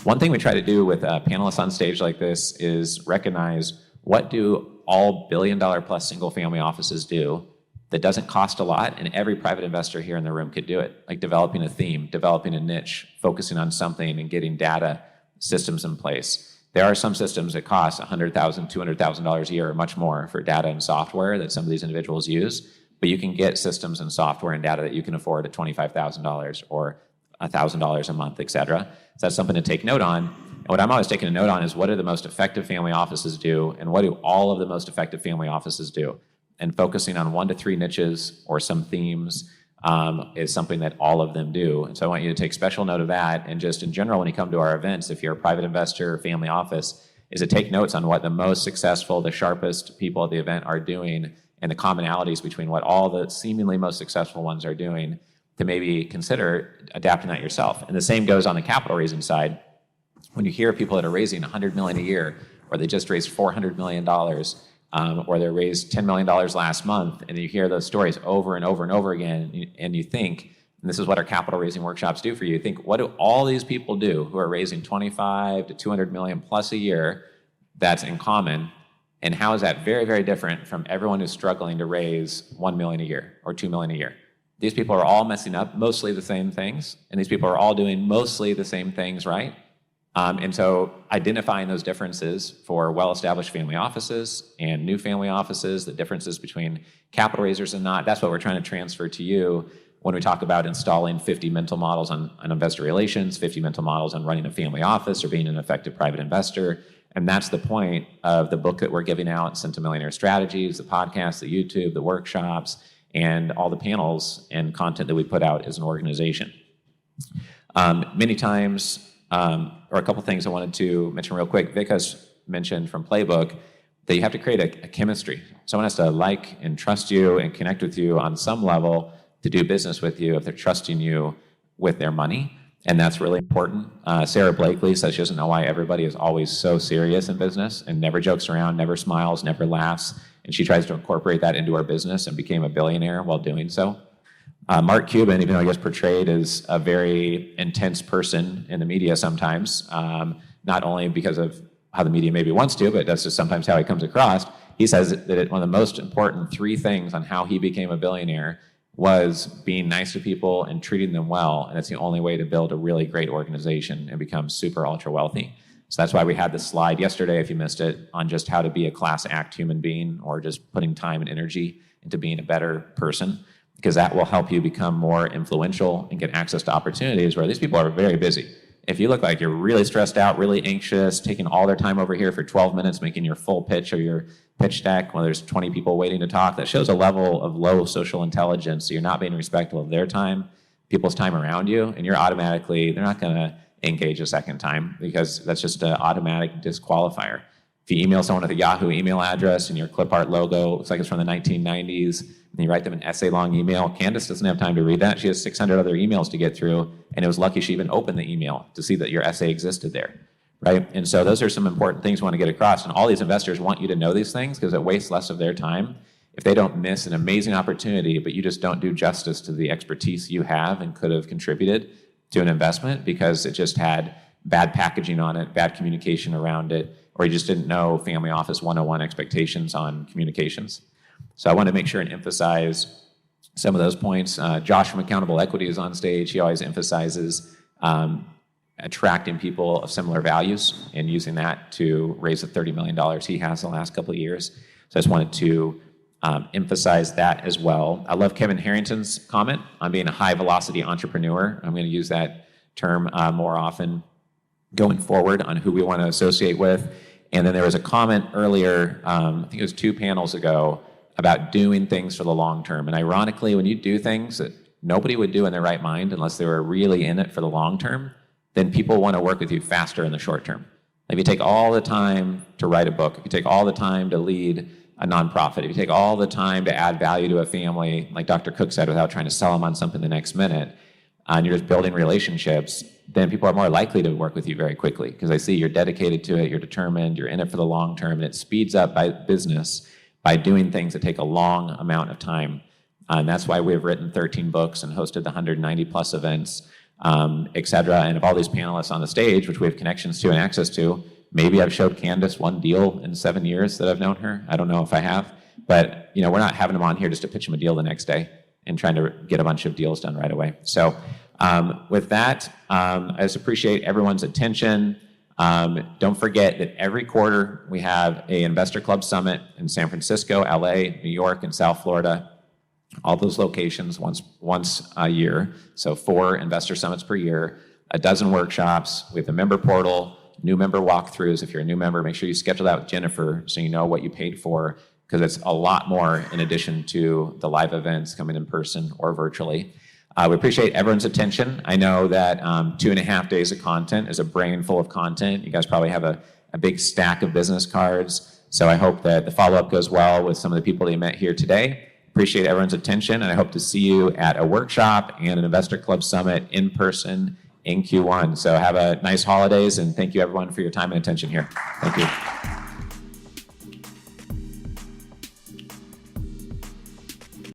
One thing we try to do with panelists on stage like this is recognize what do all billion-dollar plus single-family offices do that doesn't cost a lot, and every private investor here in the room could do it, like developing a theme, developing a niche, focusing on something, and getting data systems in place. There are some systems that cost $100,000, $200,000 a year or much more for data and software that some of these individuals use, but you can get systems and software and data that you can afford at $25,000 or $1,000 a month, et cetera. So that's something to take note on. And what I'm always taking a note on is what do the most effective family offices do, and what do all of the most effective family offices do? And focusing on 1 to 3 niches or some themes is something that all of them do. And so I want you to take special note of that. And just in general, when you come to our events, if you're a private investor or family office, is to take notes on what the most successful, the sharpest people at the event are doing, and the commonalities between what all the seemingly most successful ones are doing, to maybe consider adapting that yourself. And the same goes on the capital raising side. When you hear people that are raising $100 million a year, or they just raised $400 million, or they raised $10 million last month, and you hear those stories over and over and over again, and you think, and this is what our capital raising workshops do for you, think, what do all these people do who are raising 25 to 200 million plus a year that's in common, and how is that very, very different from everyone who's struggling to raise 1 million a year or 2 million a year? These people are all messing up mostly the same things, and these people are all doing mostly the same things right. And so identifying those differences for well-established family offices and new family offices, the differences between capital raisers and not, that's what we're trying to transfer to you when we talk about installing 50 mental models on investor relations, 50 mental models on running a family office or being an effective private investor. And that's the point of the book that we're giving out, Centimillionaire Strategies, the podcast, the YouTube, the workshops, and all the panels and content that we put out as an organization. Many times, or a couple things I wanted to mention real quick. Vic has mentioned from Playbook that you have to create a chemistry. Someone has to like and trust you and connect with you on some level to do business with you if they're trusting you with their money. And that's really important. Sarah Blakely says she doesn't know why everybody is always so serious in business and never jokes around, never smiles, never laughs. And she tries to incorporate that into our business and became a billionaire while doing so. Mark Cuban, even though he gets portrayed as a very intense person in the media sometimes, not only because of how the media maybe wants to, but that's just sometimes how he comes across, he says that one of the most important 3 things on how he became a billionaire was being nice to people and treating them well, and that's the only way to build a really great organization and become super ultra wealthy. So that's why we had this slide yesterday, if you missed it, on just how to be a class act human being, or just putting time and energy into being a better person, because that will help you become more influential and get access to opportunities where these people are very busy. If you look like you're really stressed out, really anxious, taking all their time over here for 12 minutes, making your full pitch or your pitch deck when there's 20 people waiting to talk, that shows a level of low social intelligence. So you're not being respectful of their time, people's time around you, and you're automatically, they're not going to engage a second time, because that's just an automatic disqualifier. If you email someone with a Yahoo email address and your clip art logo looks like it's from the 1990s, and you write them an essay-long email, Candace doesn't have time to read that. She has 600 other emails to get through, and it was lucky she even opened the email to see that your essay existed there, right? And so those are some important things we want to get across, and all these investors want you to know these things because it wastes less of their time if they don't miss an amazing opportunity, but you just don't do justice to the expertise you have and could have contributed to an investment because it just had bad packaging on it, bad communication around it, or you just didn't know family office 101 expectations on communications. So I want to make sure and emphasize some of those points. Josh from Accountable Equity is on stage. He always emphasizes attracting people of similar values and using that to raise the $30 million he has the last couple of years. So I just wanted to emphasize that as well. I love Kevin Harrington's comment on being a high-velocity entrepreneur. I'm going to use that term more often going forward on who we want to associate with. And then there was a comment earlier, I think it was 2 panels ago, about doing things for the long term. And ironically, when you do things that nobody would do in their right mind unless they were really in it for the long term, then people want to work with you faster in the short term. If you take all the time to write a book, if you take all the time to lead a nonprofit, if you take all the time to add value to a family, like Dr. Cook said, without trying to sell them on something the next minute, and you're just building relationships, then people are more likely to work with you very quickly because they see you're dedicated to it, you're determined, you're in it for the long term, and it speeds up business by doing things that take a long amount of time. And that's why we've written 13 books and hosted the 190 plus events et cetera. And of all these panelists on the stage, which we have connections to and access to, maybe I've showed Candace one deal in 7 years that I've known her. I don't know if I have. But we're not having them on here just to pitch them a deal the next day and trying to get a bunch of deals done right away. So with that, I just appreciate everyone's attention. Don't forget that every quarter we have an Investor Club Summit in San Francisco, LA, New York, and South Florida. All those locations once a year. So 4 investor summits per year, a dozen workshops. We have the member portal, new member walkthroughs. If you're a new member, make sure you schedule that with Jennifer so you know what you paid for, because it's a lot more in addition to the live events coming in person or virtually. We appreciate everyone's attention. I know that 2.5 days of content is a brain full of content. You guys probably have a big stack of business cards. So I hope that the follow-up goes well with some of the people that you met here today. Appreciate everyone's attention, and I hope to see you at a workshop and an Investor Club Summit in person in Q1. So have a nice holidays, and thank you everyone for your time and attention here. Thank you.